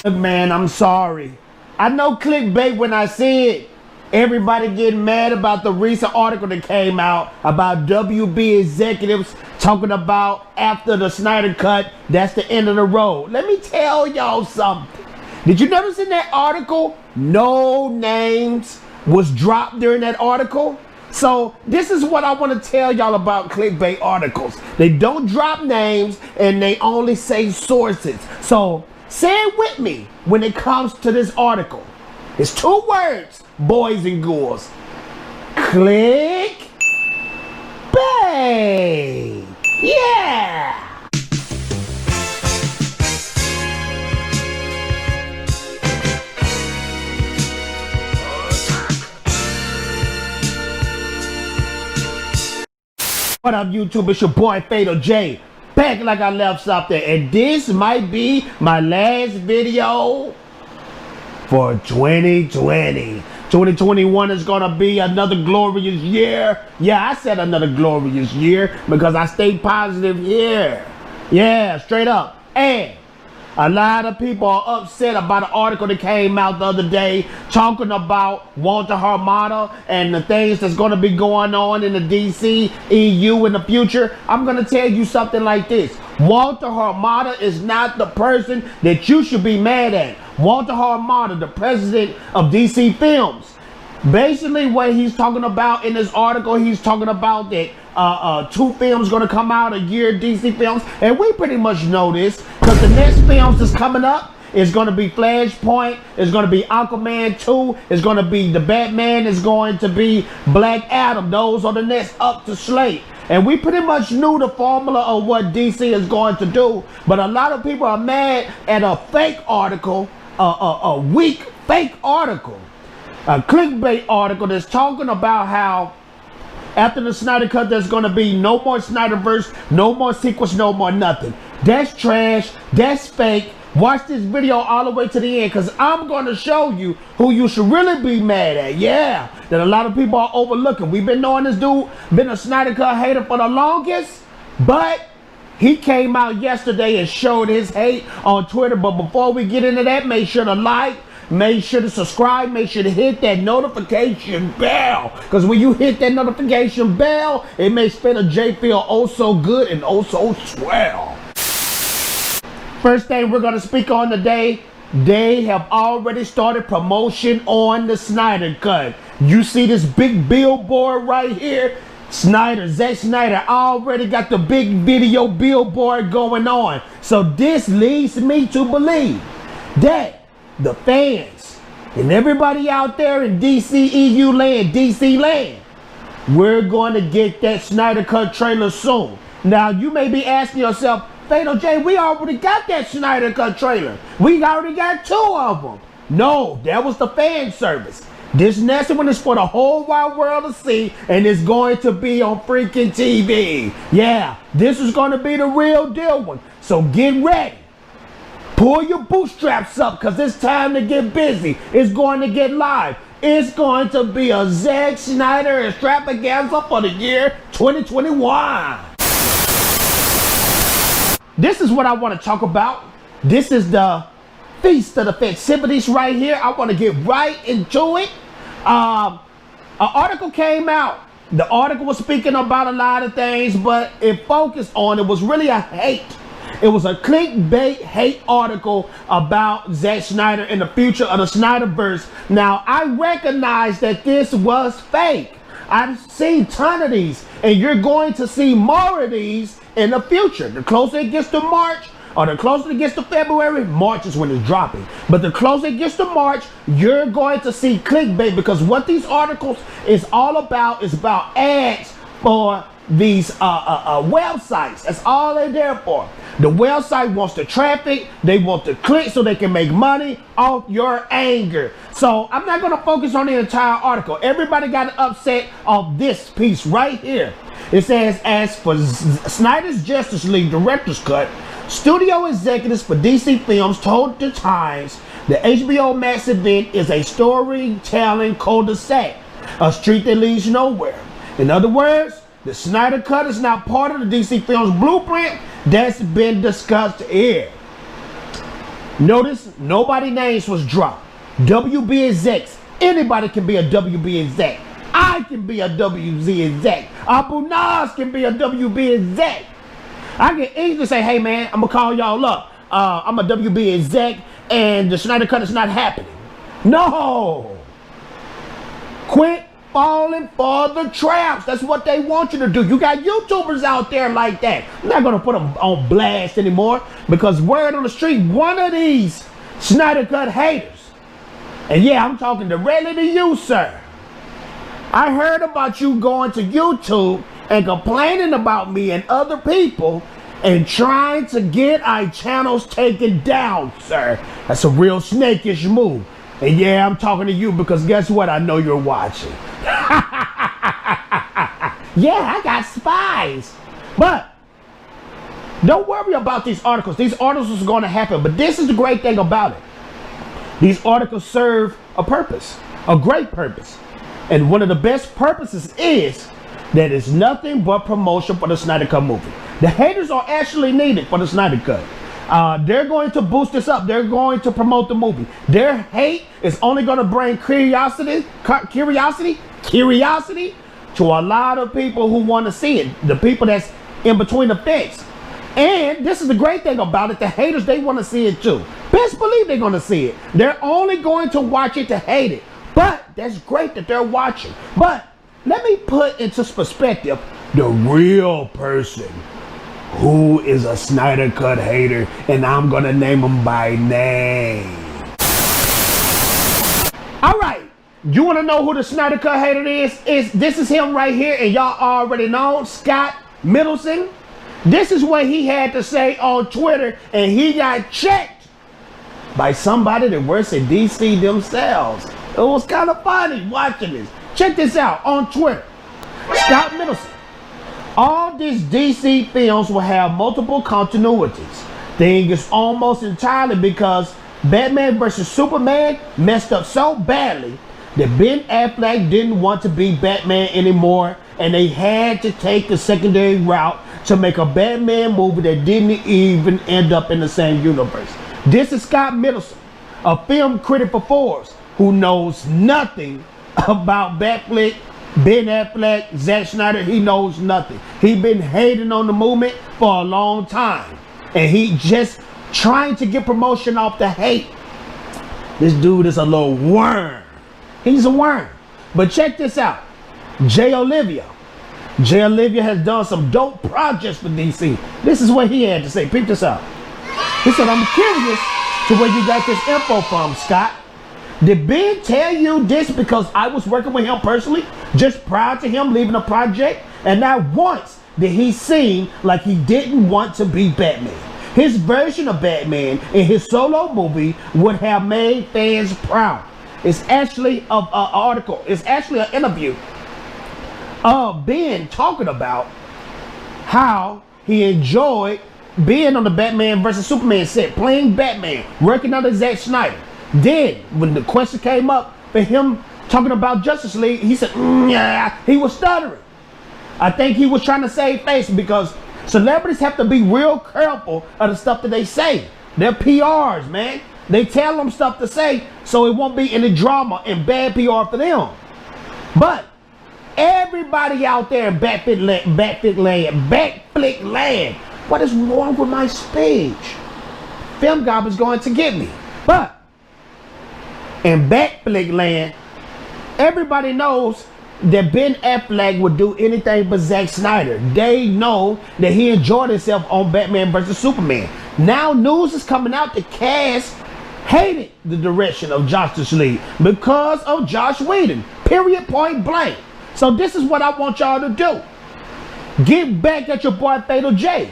Look, man, I'm sorry. I know clickbait when I see it. Everybody getting mad about the recent article that came out about WB executives talking about after the Snyder Cut, that's the end of the road. Let me tell y'all something. Did you notice in that article, no names was dropped during that article? So this is what I want to tell y'all about clickbait articles. They don't drop names and they only say sources. So say it with me when it comes to this article. It's 2 words, boys and girls. Clickbait. Yeah. What up, YouTube? It's your boy Fatal J, back like I left something, and this might be my last video for 2020. 2021 is gonna be another glorious year. Yeah, I said another glorious year because I stayed positive here. Yeah, straight up. And a lot of people are upset about an article that came out the other day talking about Walter Hamada and the things that's going to be going on in the DCEU in the future. I'm going to tell you something like this. Walter Hamada is not the person that you should be mad at. Walter Hamada, the president of DC Films. Basically what he's talking about in this article, he's talking about that 2 films going to come out a year, DC Films, and we pretty much know this because the next films that's coming up is going to be Flashpoint, it's going to be Aquaman 2, it's going to be the Batman, it's going to be Black Adam. Those are the next up to slate. And we pretty much knew the formula of what DC is going to do, but a lot of people are mad at a fake article, a weak fake article, a clickbait article that's talking about how after the Snyder Cut, there's going to be no more Snyderverse, no more sequels, no more nothing. That's trash. That's fake. Watch this video all the way to the end because I'm going to show you who you should really be mad at. Yeah, that a lot of people are overlooking. We've been knowing this dude, been a Snyder Cut hater for the longest, but he came out yesterday and showed his hate on Twitter. But before we get into that, make sure to like, make sure to subscribe, make sure to hit that notification bell. Because when you hit that notification bell, it makes Fatal J feel oh so good and oh so swell. First thing we're going to speak on today, they have already started promotion on the Snyder Cut. You see this big billboard right here? Zack Snyder already got the big video billboard going on. So this leads me to believe that the fans and everybody out there in DCEU land, DC land, we're going to get that Snyder Cut trailer soon. Now, you may be asking yourself, Fatal J, we already got that Snyder Cut trailer. We already got 2 of them. No, that was the fan service. This next one is for the whole wide world to see, and it's going to be on freaking TV. Yeah, this is going to be the real deal one. So get ready. Pull your bootstraps up because it's time to get busy. It's going to get live. It's going to be a Zack Snyder extravaganza for the year 2021. This is what I want to talk about. This is the feast of the festivities right here. I want to get right into it. An article came out. The article was speaking about a lot of things, but it focused on, it was really a hate. It was a clickbait hate article about Zack Snyder and the future of the Snyderverse. Now, I recognize that this was fake. I've seen a ton of these, and you're going to see more of these in the future. The closer it gets to March, or the closer it gets to February, March is when it's dropping. But the closer it gets to March, you're going to see clickbait, because what these articles is all about is about ads for these websites. That's all they're there for. The website wants the traffic, they want the click so they can make money off your anger. So I'm not going to focus on the entire article. Everybody got upset of this piece right here. It says, as for Snyder's Justice League Director's Cut, studio executives for DC Films told the Times the HBO Max event is a storytelling cul-de-sac, a street that leads nowhere. In other words, the Snyder Cut is not part of the DC Films blueprint that's been discussed here. Notice nobody names was dropped. WB execs. Anybody can be a WB exec. I can be a WZ exec. Abu Nas can be a WB exec. I can easily say, hey man, I'm gonna call y'all up. I'm a WB exec and the Snyder Cut is not happening. No. Quit falling for the traps. That's what they want you to do. You got YouTubers out there like that. I'm not gonna put them on blast anymore because word on the street, one of these Snyder Cut haters, and yeah, I'm talking directly to you, sir. I heard about you going to YouTube and complaining about me and other people and trying to get our channels taken down, sir. That's a real snakish move. And yeah, I'm talking to you because guess what? I know you're watching. Yeah, I got spies. But don't worry about these articles. These articles are going to happen. But this is the great thing about it. These articles serve a purpose, a great purpose. And one of the best purposes is that it's nothing but promotion for the Snyder Cut movie. The haters are actually needed for the Snyder Cut. They're going to boost this up. They're going to promote the movie. Their hate is only going to bring curiosity to a lot of people who want to see it. The people that's in between the fence. And this is the great thing about it. The haters, they want to see it too. Best believe they're going to see it. They're only going to watch it to hate it. But that's great that they're watching. But let me put into perspective the real person who is a Snyder Cut hater, and I'm gonna name him by name. All right, you wanna know who the Snyder Cut hater is? This is him right here, and y'all already know, Scott Mendelson. This is what he had to say on Twitter, and he got checked by somebody that works at DC themselves. It was kind of funny watching this. Check this out on Twitter. Scott Mendelson. All these DC films will have multiple continuities. Thing is almost entirely because Batman vs. Superman messed up so badly that Ben Affleck didn't want to be Batman anymore, and they had to take the secondary route to make a Batman movie that didn't even end up in the same universe. This is Scott Mendelson, a film critic for Forbes, who knows nothing about Batfleck, Ben Affleck, Zack Snyder. He knows nothing. He's been hating on the movement for a long time, and he just trying to get promotion off the hate. This dude is a little worm. He's a worm. But check this out. J. Olivia has done some dope projects for DC. This is what he had to say. Peep this out. He said, I'm curious to where you got this info from, Scott. Did Ben tell you this because I was working with him personally, just prior to him leaving the project? And not once did he seem like he didn't want to be Batman. His version of Batman in his solo movie would have made fans proud. It's actually an article. It's actually an interview of Ben talking about how he enjoyed being on the Batman vs. Superman set, playing Batman, working under Zack Snyder. Then, when the question came up for him talking about Justice League, he said, yeah, he was stuttering. I think he was trying to save face because celebrities have to be real careful of the stuff that they say. They're PRs, man. They tell them stuff to say so it won't be any drama and bad PR for them. But everybody out there in Backflip land, what is wrong with my speech? Filmgob is going to get me. But in Backflip land, everybody knows that Ben Affleck would do anything but Zack Snyder. They know that he enjoyed himself on Batman vs. Superman. Now news is coming out that cast hated the direction of Justice League because of Joss Whedon. Period, point blank. So this is what I want y'all to do. Get back at your boy Fatal J.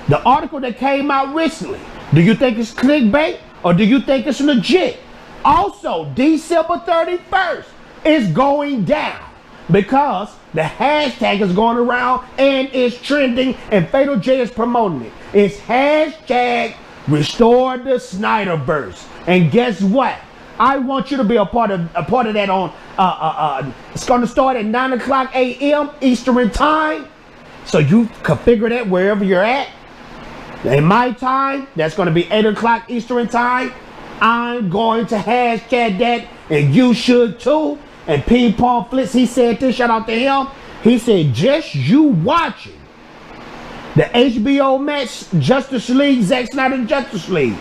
The article that came out recently. Do you think it's clickbait or do you think it's legit? Also, December 31st is going down because the hashtag is going around and it's trending and Fatal J is promoting it. It's hashtag Restore the Snyderverse. And guess what? I want you to be a part of that on it's going to start at 9 a.m. Eastern time. So you can figure that wherever you're at. In my time, that's going to be 8 o'clock Eastern time. I'm going to hashtag that, and you should too. And Ping Pong Flix, he said this, shout out to him. He said, just you watching the HBO Max Justice League, Zack Snyder Justice League,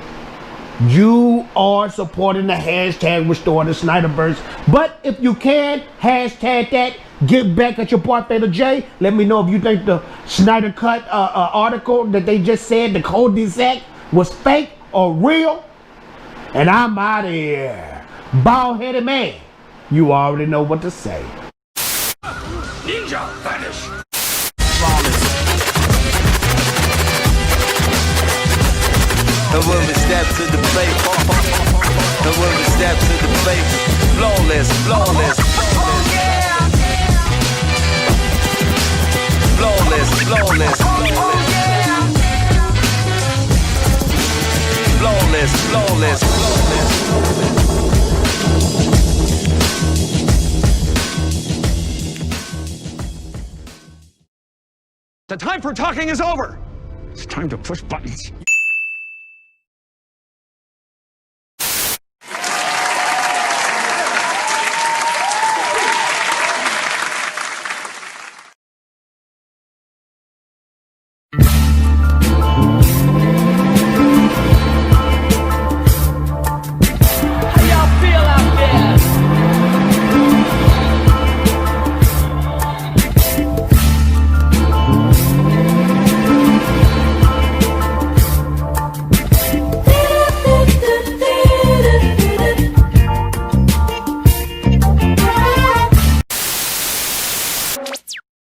you are supporting the hashtag Restore the Snyderverse. But if you can, hashtag that. Get back at your boy Fatal J. Let me know if you think the Snyder Cut article that they just said, the code Dceu, was fake or real. And I'm out of here. Bald-headed man. You already know what to say. Ninja vanish. The woman step to the plate. The woman step to the plate. Flawless, flawless. Flawless, flawless. Flawless, flawless. The time for talking is over. It's time to push buttons.